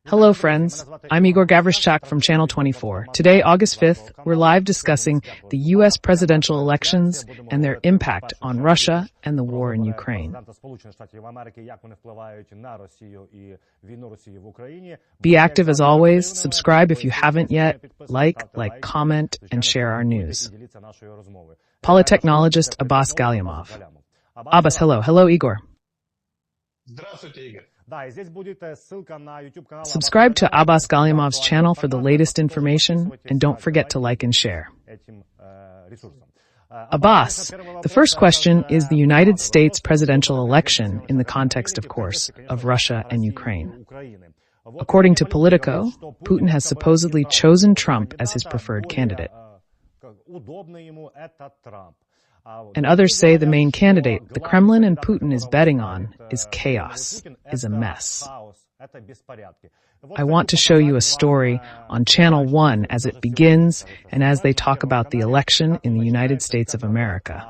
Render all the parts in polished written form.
Hello, friends. I'm Ihor Havryshchak from Channel 24. Today, August 5th, we're live discussing the U.S. presidential elections and their impact on Russia and the war in Ukraine. Be active as always. Subscribe if you haven't yet. Like, comment, and share our news. Technologist Abbas Gallyamov. Abbas, hello. Hello, Igor. Subscribe to Abbas Galliamov's channel for the latest information, and don't forget to like and share. Abbas, the first question is the United States presidential election in the context, of course, of Russia and Ukraine. According to Politico, Putin has supposedly chosen Trump as his preferred candidate. And others say the main candidate the Kremlin and Putin is betting on is chaos, is a mess. I want to show you a story on Channel 1 as it begins and as they talk about the election in the United States of America.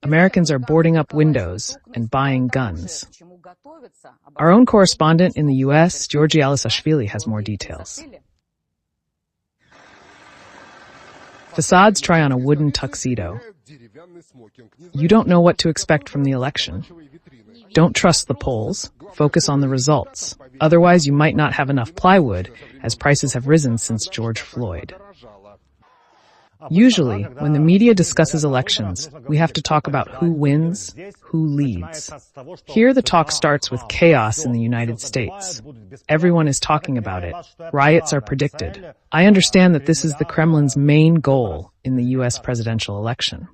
Americans are boarding up windows and buying guns. Our own correspondent in the U.S., Georgi Alisashvili, has more details. Facades try on a wooden tuxedo. You don't know what to expect from the election. Don't trust the polls. Focus on the results. Otherwise, you might not have enough plywood, as prices have risen since George Floyd. Usually, when the media discusses elections, we have to talk about who wins, who leads. Here the talk starts with chaos in the United States. Everyone is talking about it. Riots are predicted. I understand that this is the Kremlin's main goal in the U.S. presidential election.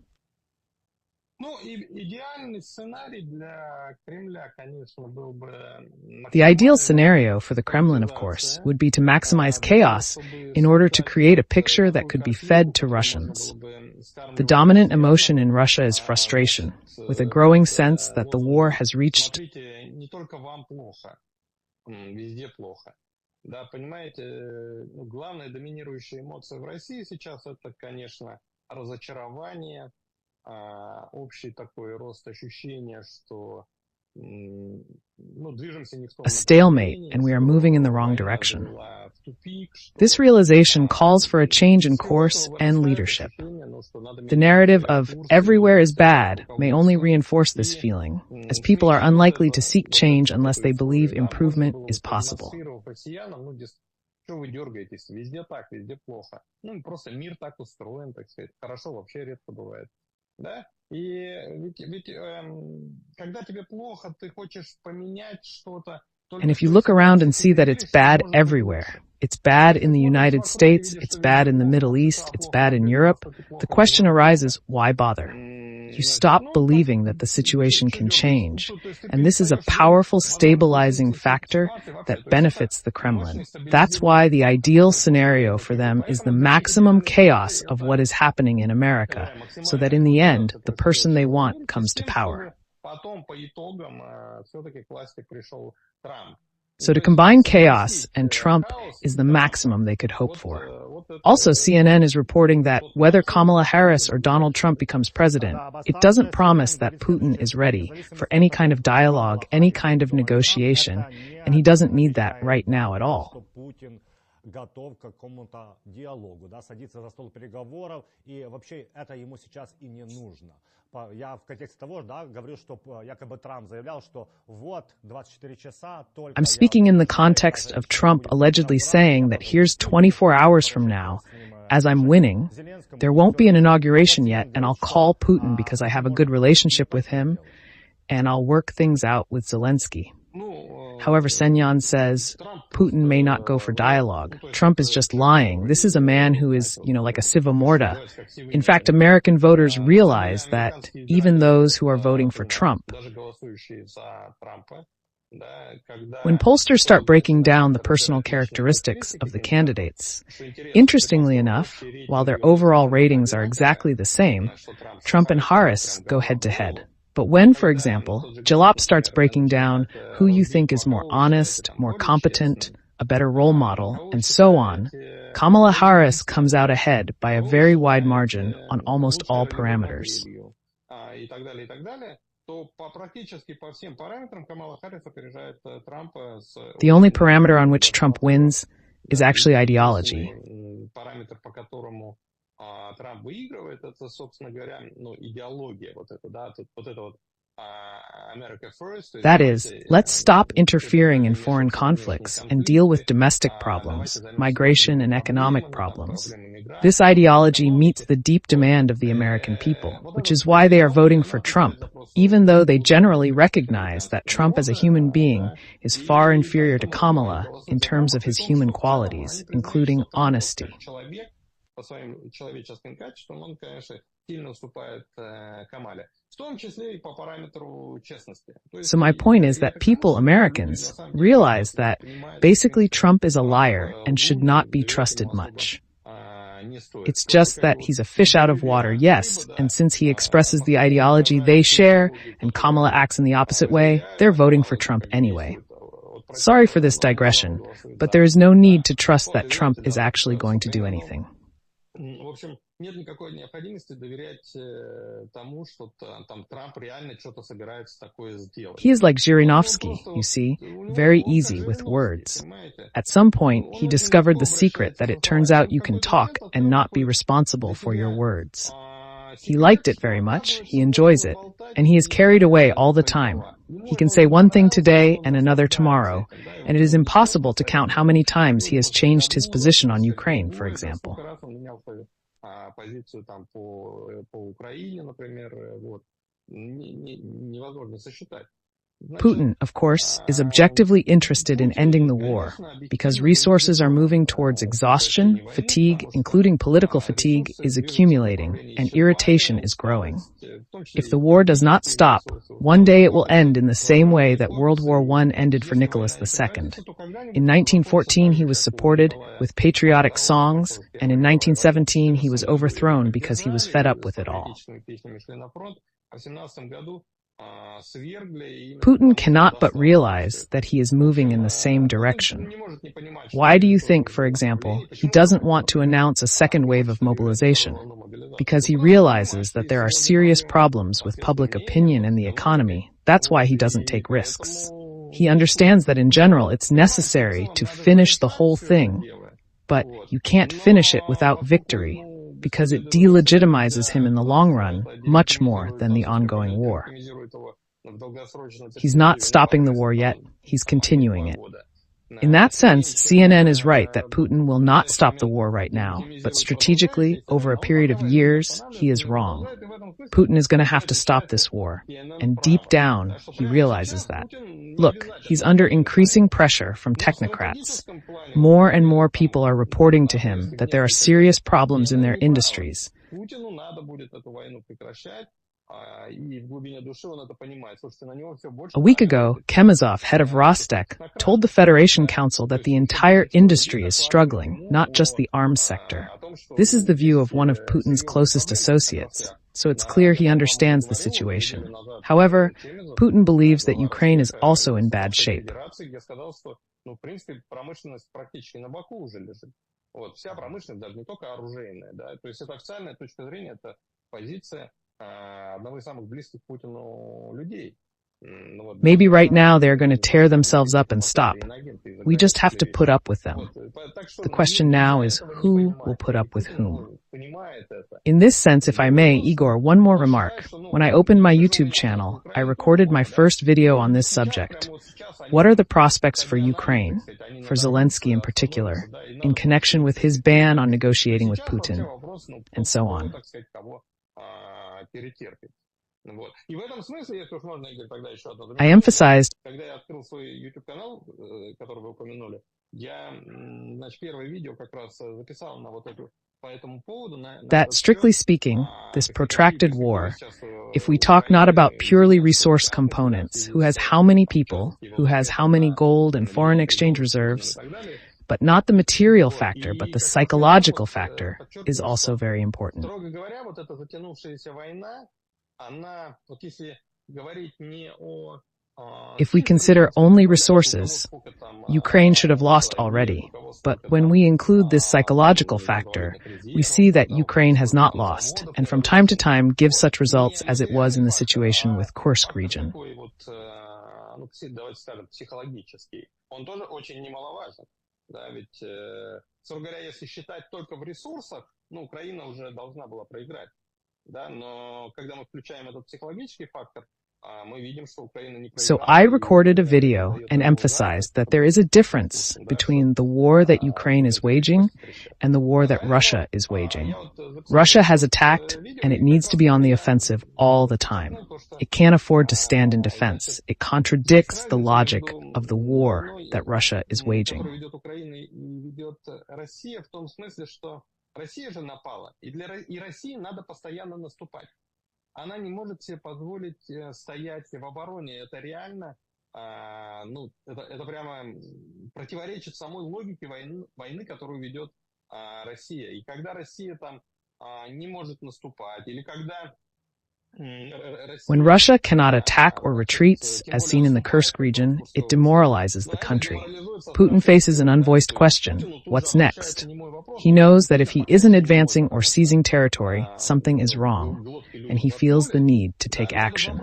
The ideal scenario for the Kremlin, of course, would be to maximize chaos in order to create a picture that could be fed to Russians. The dominant emotion in Russia is frustration, with a growing sense that the war has reached a stalemate, and we are moving in the wrong direction. This realization calls for a change in course and leadership. The narrative of everywhere is bad may only reinforce this feeling, as people are unlikely to seek change unless they believe improvement is possible. And if you look around and see that it's bad everywhere, it's bad in the United States, it's bad in the Middle East, it's bad in Europe, the question arises, why bother? You stop believing that the situation can change, and this is a powerful stabilizing factor that benefits the Kremlin. That's why the ideal scenario for them is the maximum chaos of what is happening in America, so that in the end, the person they want comes to power. So to combine chaos and Trump is the maximum they could hope for. Also, CNN is reporting that whether Kamala Harris or Donald Trump becomes president, it doesn't promise that Putin is ready for any kind of dialogue, any kind of negotiation, and he doesn't need that right now at all. Готов к какому-то диалогу, садиться за стол переговоров, и вообще это ему сейчас и не нужно. Я в контексте того, говорю, что якобы Трамп заявлял, что вот 24 часа только... I'm speaking in the context of Trump allegedly saying that here's 24 hours from now, as I'm winning, there won't be an inauguration yet, and I'll call Putin because I have a good relationship with him, and I'll work things out with Zelensky. However, Senyan says Putin may not go for dialogue. Trump is just lying. This is a man who is, like a siva morta. In fact, American voters realize that even those who are voting for Trump. When pollsters start breaking down the personal characteristics of the candidates, interestingly enough, while their overall ratings are exactly the same, Trump and Harris go head-to-head. But when, for example, Jalop starts breaking down who you think is more honest, more competent, a better role model, and so on, Kamala Harris comes out ahead by a very wide margin on almost all parameters. The only parameter on which Trump wins is actually ideology. That is, let's stop interfering in foreign conflicts and deal with domestic problems, migration and economic problems. This ideology meets the deep demand of the American people, which is why they are voting for Trump, even though they generally recognize that Trump as a human being is far inferior to Kamala in terms of his human qualities, including honesty. So my point is that people, Americans, realize that basically Trump is a liar and should not be trusted much. It's just that he's a fish out of water, yes, and since he expresses the ideology they share and Kamala acts in the opposite way, they're voting for Trump anyway. Sorry for this digression, but there is no need to trust that Trump is actually going to do anything. He is like Zhirinovsky, you see, very easy with words. At some point, he discovered the secret that it turns out you can talk and not be responsible for your words. He liked it very much, he enjoys it, and he is carried away all the time. He can say one thing today and another tomorrow, and it is impossible to count how many times he has changed his position on Ukraine, for example. Putin, of course, is objectively interested in ending the war because resources are moving towards exhaustion, fatigue, including political fatigue, is accumulating, and irritation is growing. If the war does not stop, one day it will end in the same way that World War I ended for Nicholas II. In 1914, he was supported with patriotic songs, and in 1917, he was overthrown because he was fed up with it all. Putin cannot but realize that he is moving in the same direction. Why do you think, for example, he doesn't want to announce a second wave of mobilization? Because he realizes that there are serious problems with public opinion and the economy. That's why he doesn't take risks. He understands that in general it's necessary to finish the whole thing, but you can't finish it without victory, because it delegitimizes him in the long run much more than the ongoing war. He's not stopping the war yet, he's continuing it. In that sense, CNN is right that Putin will not stop the war right now, but strategically, over a period of years, he is wrong. Putin is going to have to stop this war, and deep down, he realizes that. Look, he's under increasing pressure from technocrats. More and more people are reporting to him that there are serious problems in their industries. A week ago, Kemezov, head of Rostec, told the Federation Council that the entire industry is struggling, not just the arms sector. This is the view of one of Putin's closest associates, so it's clear he understands the situation. However, Putin believes that Ukraine is also in bad shape. Maybe right now they're going to tear themselves up and stop. We just have to put up with them. The question now is who will put up with whom? In this sense, if I may, Igor, one more remark. When I opened my YouTube channel, I recorded my first video on this subject. What are the prospects for Ukraine, for Zelensky in particular, in connection with his ban on negotiating with Putin, and so on? I emphasized that, strictly speaking, this protracted war, if we talk not about purely resource components, who has how many people, who has how many gold and foreign exchange reserves, but not the material factor, but the psychological factor, is also very important. If we consider only resources, Ukraine should have lost already. But when we include this psychological factor, we see that Ukraine has not lost, and from time to time gives such results as it was in the situation with Kursk region. Давайте скажем, психологический, он тоже очень немаловажен. Да, ведь, собственно говоря, если считать только в ресурсах, Украина уже должна была проиграть. Да, но когда мы включаем этот психологический фактор, So I recorded a video and emphasized that there is a difference between the war that Ukraine is waging and the war that Russia is waging. Russia has attacked, and it needs to be on the offensive all the time. It can't afford to stand in defense. It contradicts the logic of the war that Russia is waging. Россия же напала, и России надо постоянно наступать. Она не может себе позволить стоять в обороне. Это реально, это прямо противоречит самой логике войны, которую ведет Россия. И когда Россия там не может наступать, или когда When Russia cannot attack or retreats, as seen in the Kursk region, it demoralizes the country. Putin faces an unvoiced question: what's next? He knows that if he isn't advancing or seizing territory, something is wrong, and he feels the need to take action.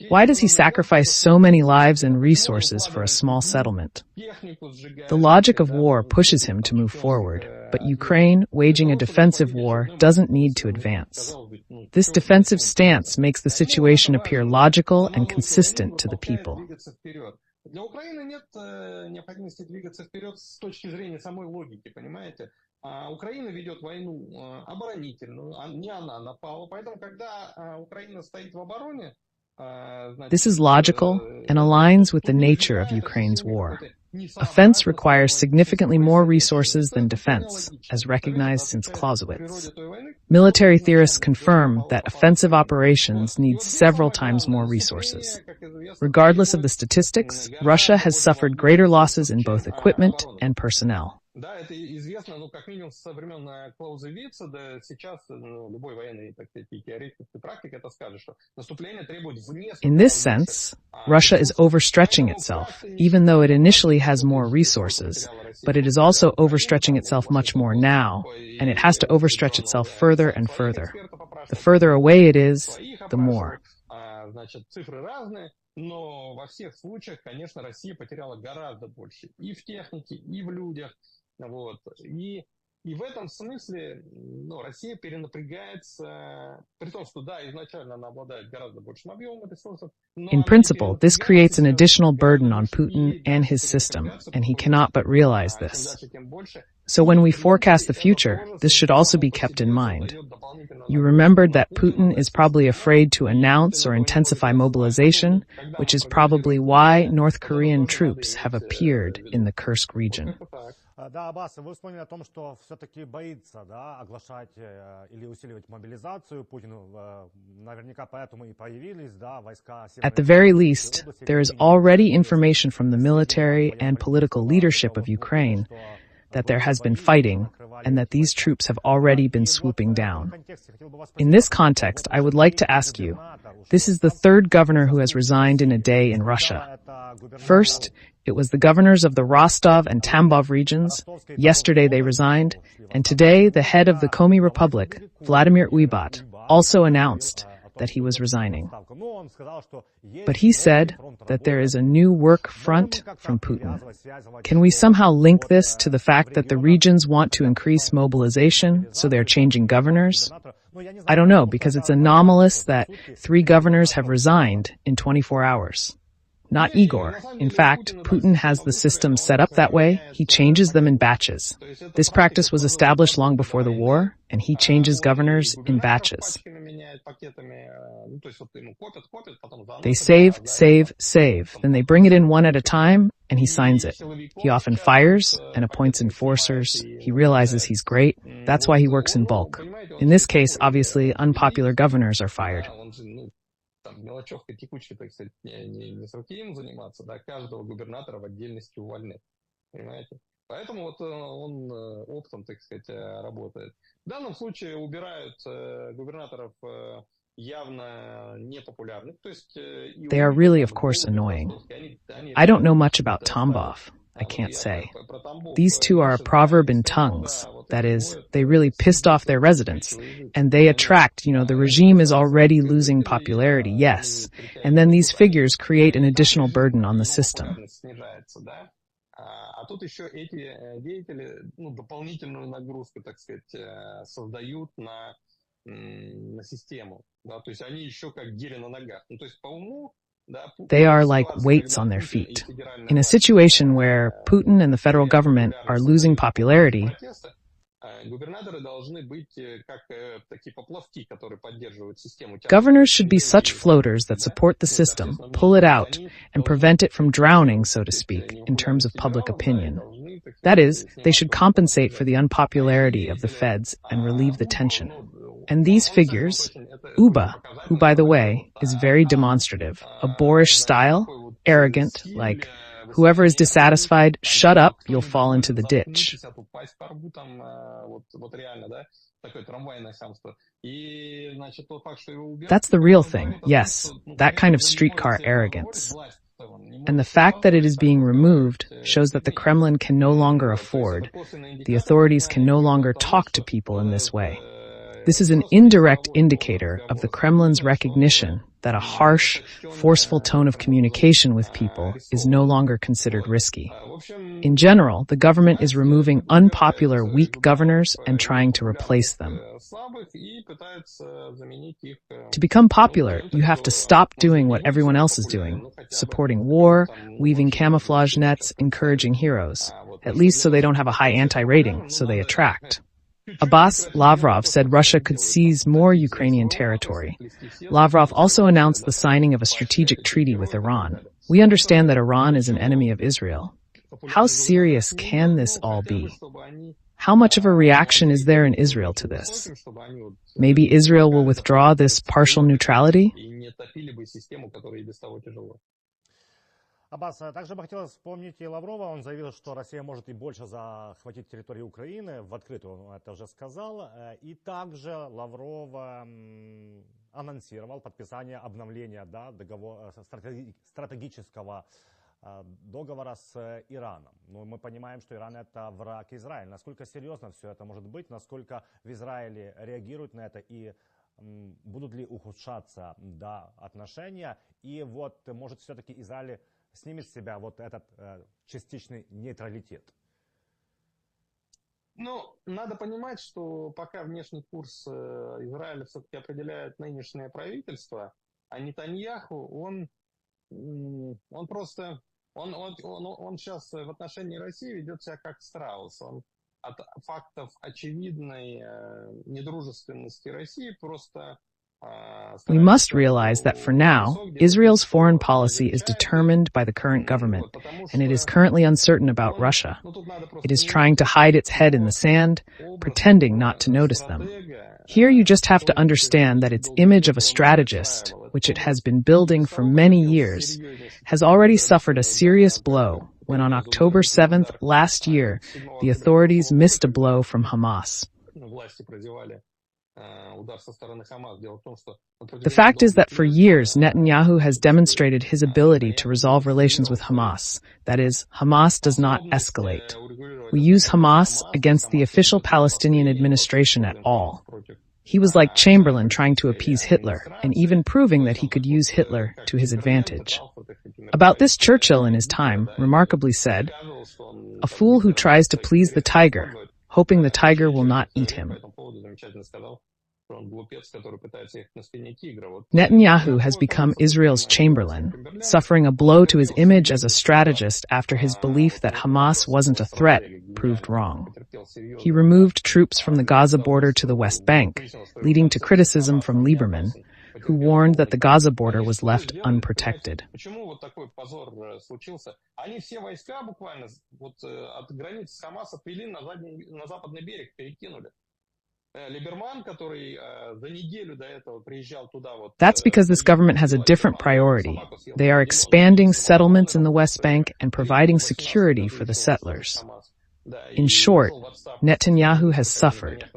Why does he sacrifice so many lives and resources for a small settlement? The logic of war pushes him to move forward, but Ukraine, waging a defensive war, doesn't need to advance. This defensive stance makes the situation appear logical and consistent to the people. Для Украины нет необходимости двигаться вперед с точки зрения самой логики, понимаете? Украина ведет войну оборонительную, не она напала. Поэтому, когда Украина стоит в обороне, This is logical and aligns with the nature of Ukraine's war. Offense requires significantly more resources than defense, as recognized since Clausewitz. Military theorists confirm that offensive operations need several times more resources. Regardless of the statistics, Russia has suffered greater losses in both equipment and personnel. Да, это известно, как минимум со времен Клаузевица, да сейчас любой военный, так сказать, теоретик и практик это скажет, что наступление требует в несколько. In this sense, Russia is overstretching itself, even though it initially has more resources, but it is also overstretching itself much more now, and it has to overstretch itself further and further. The further away it is, the more. Значит, цифры разные, но во всех случаях, конечно, Россия потеряла гораздо больше и в технике, и в людях. Вот. И в этом смысле Россия перенапрягается, при том, что да, изначально она обладает гораздо большим объемом ресурсов. In principle, this creates an additional burden on Putin and his system, and he cannot but realize this. So when we forecast the future, this should also be kept in mind. You remembered that Putin is probably afraid to announce or intensify mobilization, which is probably why North Korean troops have appeared in the Kursk region. Да, Аббас, вы вспомнили о том, что все-таки боится, да, оглашать или усиливать мобилизацию. Путин наверняка поэтому и появились, да, войска. At the very least, there is already information from the military and political leadership of Ukraine that there has been fighting and that these troops have already been swooping down. In this context, I would like to ask you, this is the third governor who has resigned in a day in Russia. First, it was the governors of the Rostov and Tambov regions. Yesterday they resigned, and today the head of the Komi Republic, Vladimir Uybat, also announced that he was resigning. But he said that there is a new work front from Putin. Can we somehow link this to the fact that the regions want to increase mobilization, so they're changing governors? I don't know, because it's anomalous that 3 governors have resigned in 24 hours. Not Igor. In fact, Putin has the system set up that way. He changes them in batches. This practice was established long before the war, and he changes governors in batches. They save, then they bring it in one at a time, and he signs it. He often fires and appoints enforcers. He realizes he's great. That's why he works in bulk. In this case, obviously, unpopular governors are fired. Мелочевкой текучкой, так сказать, не с руки им заниматься, да, каждого губернатора в отдельности увольнять. Понимаете? Поэтому вот он оптом, так сказать, работает. В данном случае убирают губернаторов явно непопулярных. То есть и They are Ульман, really, там, of и course, Голубев, и annoying. Ростовский, они I don't реально know much about это ставят. Tambov, I Вот can't я say. про Тамбов These two are a наши proverb знаю in из СМО, tongues. да, вот That эти is, двое, they really pissed off their residents, and they attract, the regime is already losing popularity, yes, and then these figures create an additional burden on the system. популярность снижается, да. А тут еще эти деятели, дополнительную нагрузку, так сказать, создают на систему, да, то есть они еще как гири на ногах. Ну, то есть по уму, да, They are в like ситуации, weights когда on their Путин и feet. федеральная In a власть situation where Putin and the federal теряют government are популярность, losing создают popularity, протесты, губернаторы должны быть как такие поплавки, которые поддерживают систему. governors should be such floaters that support the system, pull it out, and prevent it from drowning, so to speak, in terms of public opinion. That is, they should compensate for the unpopularity of the feds and relieve the tension. And these figures, Uba, who, by the way, is very demonstrative, a boorish style, arrogant, like, whoever is dissatisfied, shut up, you'll fall into the ditch. That's the real thing, yes, that kind of streetcar arrogance. And the fact that it is being removed shows that the Kremlin can no longer afford, the authorities can no longer talk to people in this way. This is an indirect indicator of the Kremlin's recognition that a harsh, forceful tone of communication with people is no longer considered risky. In general, the government is removing unpopular, weak governors and trying to replace them. To become popular, you have to stop doing what everyone else is doing, supporting war, weaving camouflage nets, encouraging heroes, at least so they don't have a high anti-rating, so they attract. Abbas Lavrov said Russia could seize more Ukrainian territory. Lavrov also announced the signing of a strategic treaty with Iran. We understand that Iran is an enemy of Israel. How serious can this all be? How much of a reaction is there in Israel to this? Maybe Israel will withdraw this partial neutrality? Аббас, также бы хотелось вспомнить и Лаврова. Он заявил, что Россия может и больше захватить территорию Украины. В открытую он это уже сказал. И также Лавров анонсировал подписание обновления стратегического договора с Ираном. Но мы понимаем, что Иран это враг Израиля. Насколько серьезно все это может быть? Насколько в Израиле реагируют на это? И будут ли ухудшаться отношения? И вот, может, все-таки Израиль снимет с себя вот этот частичный нейтралитет? Надо понимать, что пока внешний курс Израиля все-таки определяет нынешнее правительство, а Нетаньяху, он сейчас в отношении России ведет себя как страус. Он от фактов очевидной недружественности России просто... We must realize that for now, Israel's foreign policy is determined by the current government, and it is currently uncertain about Russia. It is trying to hide its head in the sand, pretending not to notice them. Here you just have to understand that its image of a strategist, which it has been building for many years, has already suffered a serious blow when on October 7th last year, the authorities missed a blow from Hamas. The fact is that for years, Netanyahu has demonstrated his ability to resolve relations with Hamas. That is, Hamas does not escalate. We use Hamas against the official Palestinian administration at all. He was like Chamberlain trying to appease Hitler, and even proving that he could use Hitler to his advantage. About this, Churchill in his time remarkably said, "A fool who tries to please the tiger, hoping the tiger will not eat him." Netanyahu has become Israel's Chamberlain, suffering a blow to his image as a strategist after his belief that Hamas wasn't a threat proved wrong. He removed troops from the Gaza border to the West Bank, leading to criticism from Lieberman, who warned that the Gaza border was left unprotected. That's because this government has a different priority. They are expanding settlements in the West Bank and providing security for the settlers. In short, Netanyahu has suffered.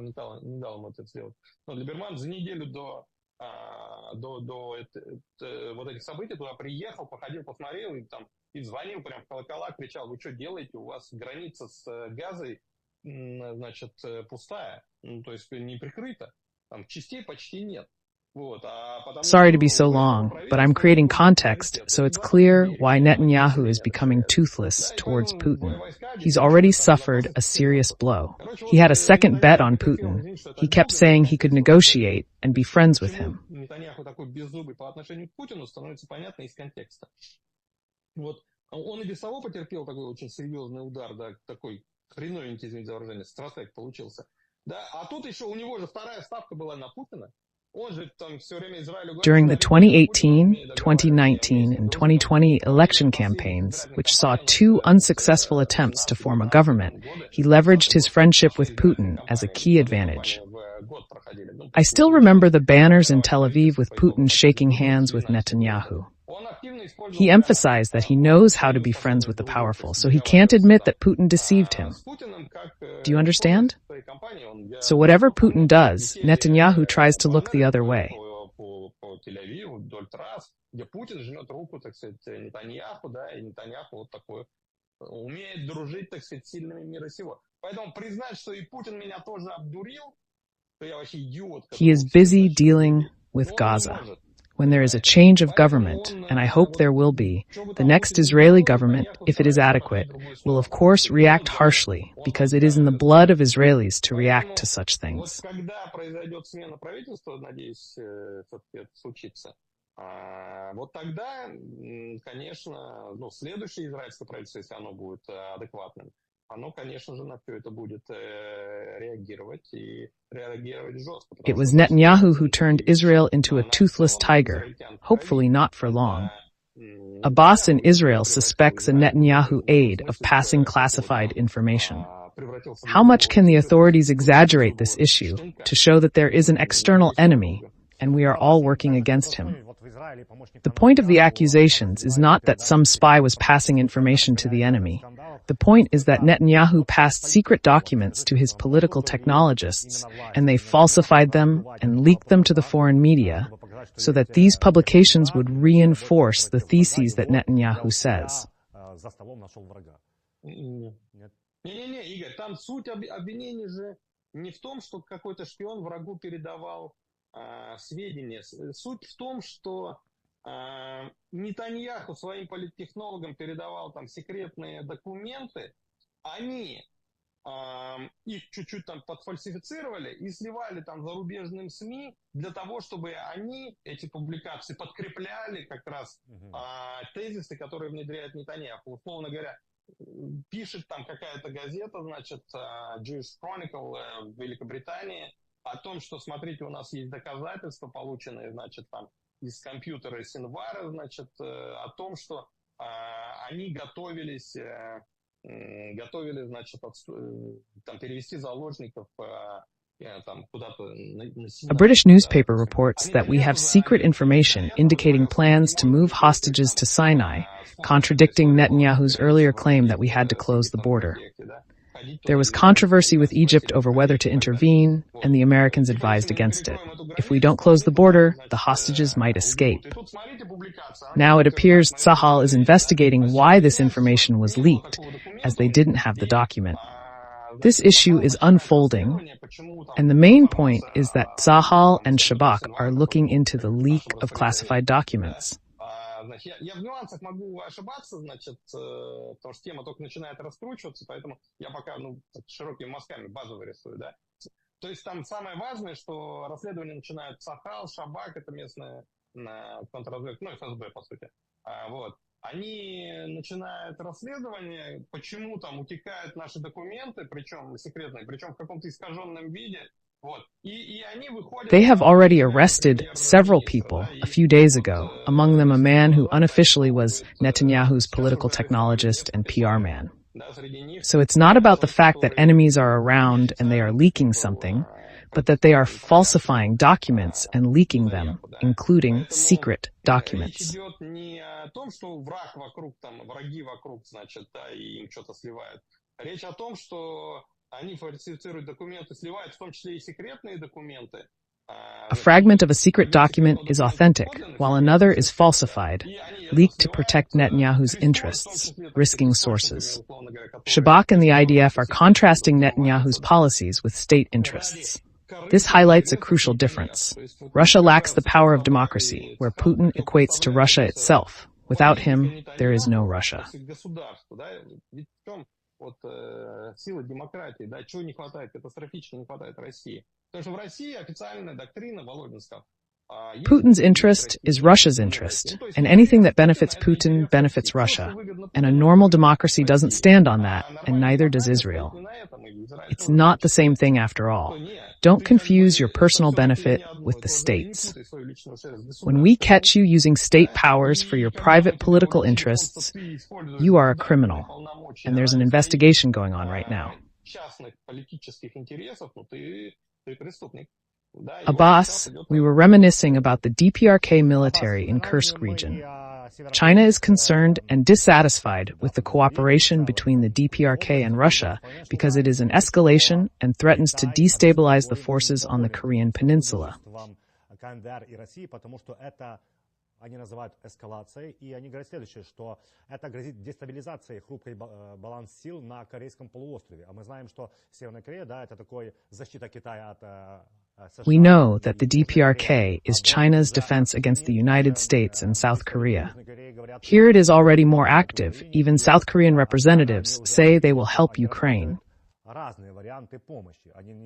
До вот этих событий туда приехал, походил, посмотрел и звонил прям в колокола, кричал: вы что делаете? У вас граница с Газой, значит, пустая, то есть не прикрыта, там частей почти нет. Sorry to be so long, but I'm creating context so it's clear why Netanyahu is becoming toothless towards Putin. He's already suffered a serious blow. He had a second bet on Putin. He kept saying he could negotiate and be friends with him. Он и без того потерпел такой очень серьезный удар, да, такой хреновенький, извините за выражение, стратег получился. Да, а тут еще у него же вторая ставка была на Путина. During the 2018, 2019, and 2020 election campaigns, which saw two unsuccessful attempts to form a government, he leveraged his friendship with Putin as a key advantage. I still remember the banners in Tel Aviv with Putin shaking hands with Netanyahu. He emphasized that he knows how to be friends with the powerful, so he can't admit that Putin deceived him. Do you understand? So whatever Putin does, Netanyahu tries to look the other way. He is busy dealing with Gaza. When there is a change of government, and I hope there will be, the next Israeli government, if it is adequate, will of course react harshly, because it is in the blood of Israelis to react to such things. Вот тогда, конечно, следующее израильское правительство, если оно будет адекватным, оно, конечно же, на все это будет реагировать и реагировать жестко. It was Netanyahu who turned Israel into a toothless tiger, hopefully not for long. Abbas in Israel suspects a Netanyahu aide of passing classified information. How much can the authorities exaggerate this issue to show that there is an external enemy and we are all working against him? The point of the accusations is not that some spy was passing information to the enemy. The point is that Netanyahu passed secret documents to his political technologists, and they falsified them and leaked them to the foreign media, so that these publications would reinforce the theses that Netanyahu says. Не-не-не, Игорь, там суть обвинений же не в том, что какой-то шпион врагу передавал сведения. Суть в том, что Нетаньяху своим политтехнологам передавал там секретные документы, они их чуть-чуть там подфальсифицировали и сливали там зарубежным СМИ для того, чтобы они эти публикации подкрепляли как раз тезисы, которые внедряет Нетаньяху. Условно говоря, пишет там какая-то газета, значит, Jewish Chronicle в Великобритании о том, что, смотрите, у нас есть доказательства, полученные, значит, там из компьютера Синвара, значит, о том, что они готовили, значит, там, перевести заложников там, куда-то на Синай. A British newspaper reports that we have secret information indicating plans to move hostages to Sinai, contradicting Netanyahu's earlier claim that we had to close the border. There was controversy with Egypt over whether to intervene, and the Americans advised against it. If we don't close the border, the hostages might escape. Now it appears Tzahal is investigating why this information was leaked, as they didn't have the document. This issue is unfolding, and the main point is that Tzahal and Shabak are looking into the leak of classified documents. Я в нюансах могу ошибаться, значит, потому что тема только начинает раскручиваться, поэтому я пока, широкими мазками базово рисую, да. То есть там самое важное, что расследование начинает Цахал, Шабак, это местная контрразведка, ФСБ, по сути. Вот. Они начинают расследование, почему там утекают наши документы, причем секретные, причем в каком-то искаженном виде. They have already arrested several people a few days ago, among them a man who unofficially was Netanyahu's political technologist and PR man. So it's not about the fact that enemies are around and they are leaking something, but that they are falsifying documents and leaking them, including secret documents. Речь идет не о том, что враг вокруг, там, враги вокруг, значит, да, и им что-то сливают. Речь о том, что они фальсифицируют документы, сливают в том числе и секретные документы. A fragment of a secret document is authentic, while another is falsified, leaked to protect Netanyahu's interests, risking sources. Shabak and the IDF are contrasting Netanyahu's policies with state interests. This highlights a crucial difference. Russia lacks the power of democracy, where Putin equates to Russia itself. Without him, there is no Russia. Вот силы демократии, да, чего не хватает, катастрофически не хватает России. Потому что в России официальная доктрина Володинского. Putin's interest is Russia's interest, and anything that benefits Putin benefits Russia. And a normal democracy doesn't stand on that, and neither does Israel. It's not the same thing after all. Don't confuse your personal benefit with the state's. When we catch you using state powers for your private political interests, you are a criminal, and there's an investigation going on right now. Abbas, we were reminiscing about the DPRK military in Kursk region. China is concerned and dissatisfied with the cooperation between the DPRK and Russia because it is an escalation and threatens to destabilize the forces on the Korean peninsula. Они называют эскалацией, и они говорят следующее, что это грозит дестабилизацией хрупкой баланс сил на Корейском полуострове. А мы знаем, что Северная Корея, да, это такой защита Китая от США. We know that the DPRK is China's defense against the United States and South Korea. Here it is already more active. Even South Korean representatives say they will help Ukraine.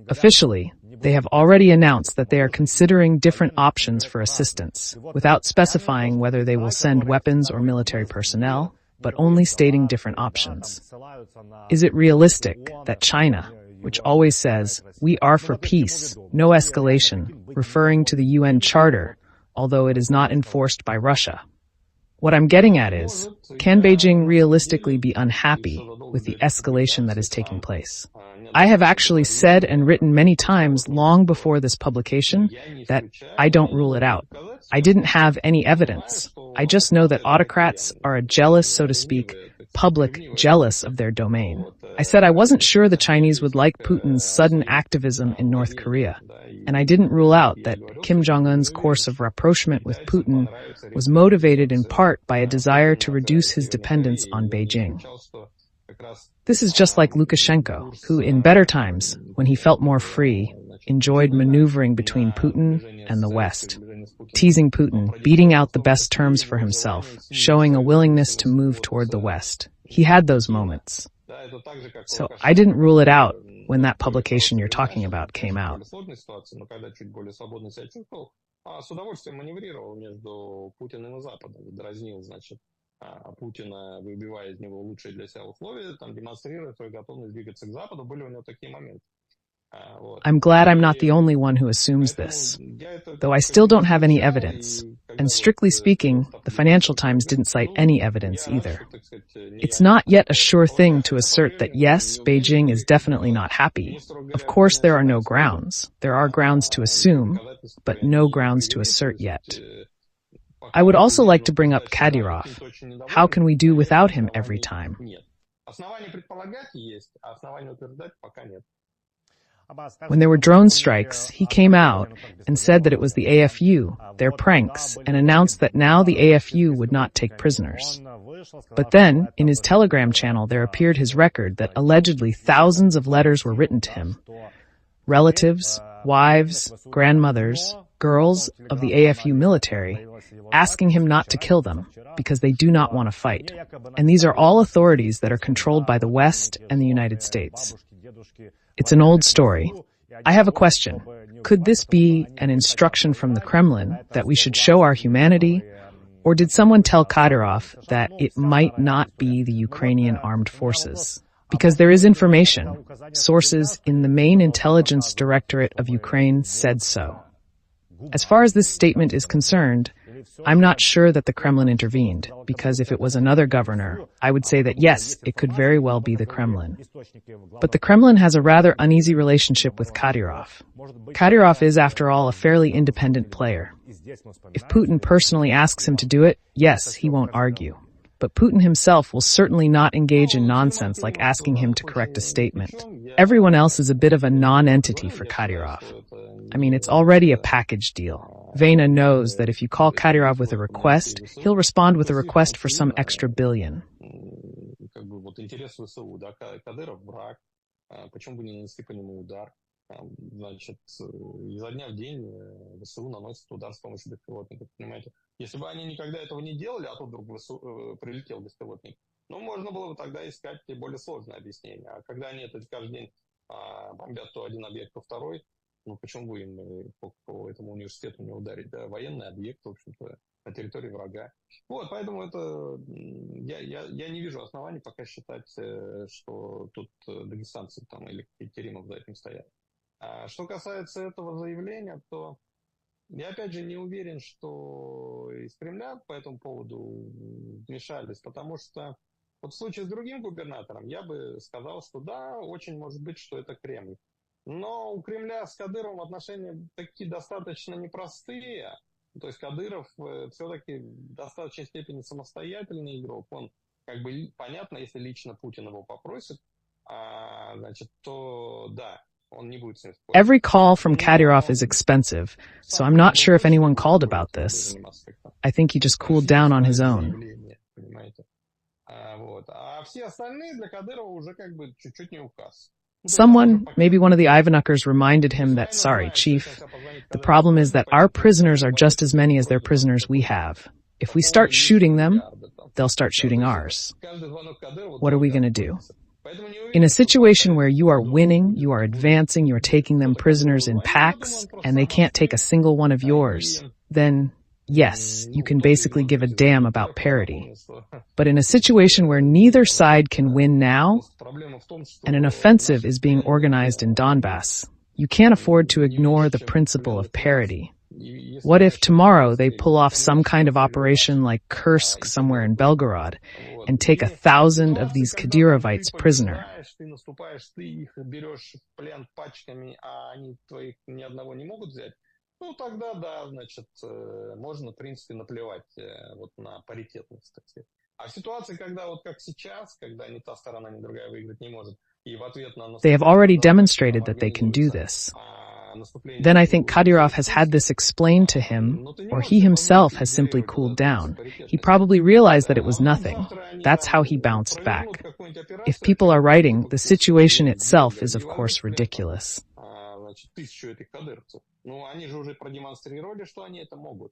Officially, they have already announced that they are considering different options for assistance, without specifying whether they will send weapons or military personnel, but only stating different options. Is it realistic that China, which always says, "We are for peace, no escalation," referring to the UN Charter, although it is not enforced by Russia? What I'm getting at is, can Beijing realistically be unhappy with the escalation that is taking place? I have actually said and written many times long before this publication that I don't rule it out. I didn't have any evidence. I just know that autocrats are a jealous, so to speak, public jealous of their domain. I said I wasn't sure the Chinese would like Putin's sudden activism in North Korea. And I didn't rule out that Kim Jong-un's course of rapprochement with Putin was motivated in part by a desire to reduce his dependence on Beijing. This is just like Lukashenko, who in better times, when he felt more free, enjoyed maneuvering between Putin and the West, teasing Putin, beating out the best terms for himself, showing a willingness to move toward the West. He had those moments. So I didn't rule it out when that publication you're talking about came out. Путина, выбивая из него лучшие для себя условия, там, демонстрируя свою готовность двигаться к Западу, были у него такие моменты. I'm glad I'm not the only one who assumes this, though I still don't have any evidence. And strictly speaking, the Financial Times didn't cite any evidence either. It's not yet a sure thing to assert that yes, Beijing is definitely not happy. Of course, there are no grounds. There are grounds to assume, but no grounds to assert yet. I would also like to bring up Kadirov. How can we do without him every time? When there were drone strikes, he came out and said that it was the AFU, their pranks, and announced that now the AFU would not take prisoners. But then, in his Telegram channel, there appeared his record that allegedly thousands of letters were written to him. Relatives, wives, grandmothers, girls of the AFU military, asking him not to kill them because they do not want to fight. And these are all authorities that are controlled by the West and the United States. It's an old story. I have a question. Could this be an instruction from the Kremlin that we should show our humanity? Or did someone tell Kadirov that it might not be the Ukrainian armed forces? Because there is information. Sources in the main intelligence directorate of Ukraine said so. As far as this statement is concerned, I'm not sure that the Kremlin intervened, because if it was another governor, I would say that yes, it could very well be the Kremlin. But the Kremlin has a rather uneasy relationship with Kadirov. Kadirov is, after all, a fairly independent player. If Putin personally asks him to do it, yes, he won't argue. But Putin himself will certainly not engage in nonsense like asking him to correct a statement. Everyone else is a bit of a non-entity for Kadirov. I mean, it's already a package deal. Vena knows that if you call Kadirov with a request, he'll respond with a request for some extra billion. Значит, изо дня в день ВСУ наносит удар с помощью беспилотников, понимаете? Если бы они никогда этого не делали, а тут вдруг прилетел беспилотник, ну, можно было бы тогда искать более сложное объяснение. А когда они это каждый день бомбят то один объект, то второй, ну, почему бы им по этому университету не ударить? Да, военный объект, в общем-то, на территории врага. Вот, поэтому это я не вижу оснований пока считать, что тут дагестанцы там или Керимов за этим стоят. Что касается этого заявления, то я опять же не уверен, что из Кремля по этому поводу вмешались, потому что вот в случае с другим губернатором я бы сказал, что да, очень может быть, что это Кремль. Но у Кремля с Кадыровым отношения такие достаточно непростые. То есть Кадыров все-таки в достаточной степени самостоятельный игрок. Он, как бы, понятно, если лично Путин его попросит, значит, то да. Every call from Kadirov is expensive, so I'm not sure if anyone called about this. I think he just cooled down on his own. Someone, maybe one of the Ivanuckers, reminded him that, sorry, Chief, the problem is that our prisoners are just as many as their prisoners we have. If we start shooting them, they'll start shooting ours. What are we going to do? In a situation where you are winning, you are advancing, you are taking them prisoners in packs, and they can't take a single one of yours, then, yes, you can basically give a damn about parity. But in a situation where neither side can win now, and an offensive is being organized in Donbass, you can't afford to ignore the principle of parity. What if tomorrow they pull off some kind of operation like Kursk somewhere in Belgorod and take 1,000 of these Kadirovites prisoner? Ну, тогда, да, значит, можно, в принципе, наплевать вот на паритетность, так сказать. А в ситуации, когда вот как сейчас, когда ни та сторона, ни другая выиграть не может, и в ответ на... They have already demonstrated that they can do this. Then I think Kadirov has had this explained to him, or he himself has simply cooled down. He probably realized that it was nothing. That's how he bounced back. If people are writing, the situation itself is of course ridiculous. Ну, они же уже продемонстрировали, что они это могут.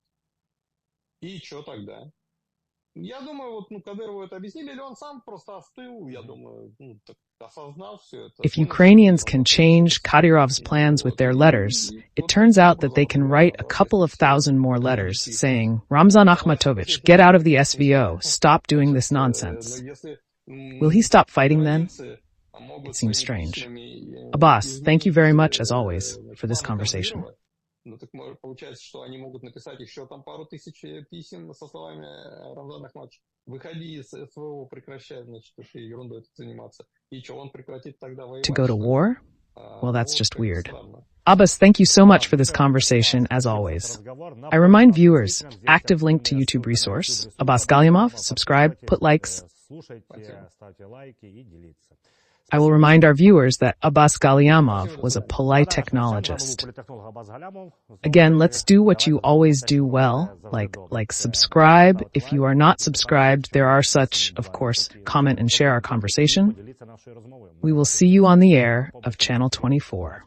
И что тогда? Я думаю, вот, Кадырову это объяснили, или он сам просто остыл, я думаю, так осознал все это. If Ukrainians can change Kadyrov's plans with their letters, it turns out that they can write a couple of thousand more letters saying, Ramzan Akhmatovich, get out of the SVO, stop doing this nonsense. Will he stop fighting then? It seems strange. Abbas, thank you very much, as always, for this conversation. Ну, так получается, что они могут написать еще там пару тысяч писем со словами Рамзан Ахматович, выходи из СВО, прекращай, значит, этой ерундой этим заниматься. И что, он прекратит тогда воевать? To go to war? Well, that's just weird. Abbas, thank you so much for this conversation, as always. I remind viewers, active link to YouTube resource, Abbas Gallyamov, subscribe, put likes. I will remind our viewers that Abbas Gallyamov was a polite technologist. Again, let's do what you always do well, like subscribe. If you are not subscribed, there are such, of course, comment and share our conversation. We will see you on the air of Channel 24.